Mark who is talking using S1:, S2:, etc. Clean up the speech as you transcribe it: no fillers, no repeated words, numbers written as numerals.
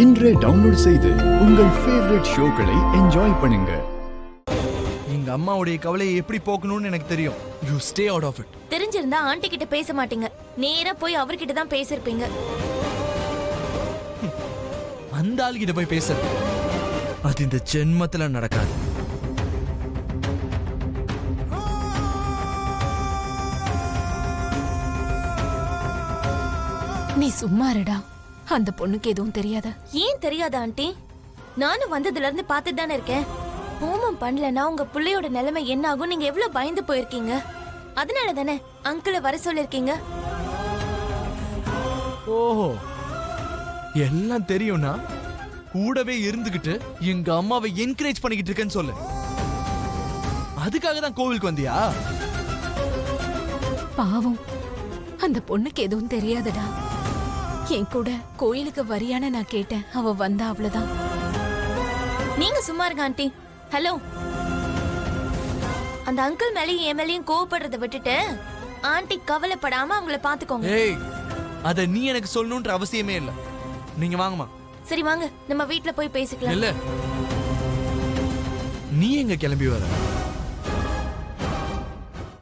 S1: இன்றே டவுன்லோட் செய்து உங்கள் ஃபேவரட் ஷோக்களை என்ஜாய் பண்ணுங்க.
S2: எங்க அம்மாவுடைய கவலையை எப்படி போக்கணும்னு எனக்கு தெரியும். You stay out of it.
S3: தெரிஞ்சிருந்தா ஆண்டி கிட்ட பேச மாட்டீங்க, நேரா போய் அவர்கிட்ட தான் பேசிருப்பீங்க.
S2: அந்த ஆள் கிட்ட போய் பேச அது இந்த ஜென்மத்துல நடக்காது.
S4: நீ சும்மா இருடா. அந்த பொண்ணுக்கு எதுவும் தெரியாத.
S3: ஏன் தெரியாதா ஆண்டி? நானும் வந்ததுல இருந்து பார்த்துட்டு தானே இருக்கேன். ஹோமம் பண்ணலன்னா உங்க பிள்ளையோட நிலைமை என்ன ஆகும் நீங்க எவ்வளவு பயந்து போயிருக்கீங்க. அதனால தானே அங்கிளை வர சொல்லிருக்கீங்க.
S2: ஓஹோ, எல்லாம் தெரியும்னா கூடவே இருந்துகிட்டு எங்க அம்மாவை என்கரேஜ் பண்ணிக்கிட்டு இருக்கேன்னு சொல்லு. அதுக்காக தான் கோவிலுக்கு வந்தியா?
S4: பாவம், அந்த பொண்ணுக்கு எதுவும் தெரியாதடா. என் கூட கோயிலுக்கு வரியான நான் கேட்டேன், அவ வந்தா அவ்வளவுதான்.
S3: நீங்க சும்மா இருங்க ஆண்டி. ஹலோ, அந்த அங்கிள் மேலேயும் என் மேலேயும் கோவப்படுறதை விட்டுட்டு ஆண்டி கவலைப்படாம அவங்கள பாத்துக்கோங்க.
S2: ஏய், அத நீ எனக்கு சொல்லணும்ன்ற அவசியமே இல்ல. நீங்க வாங்கம்மா.
S3: சரி வாங்க, நம்ம வீட்ல போய் பேசிக்கலாம்.
S2: இல்ல, நீ எங்க கிளம்பி வர?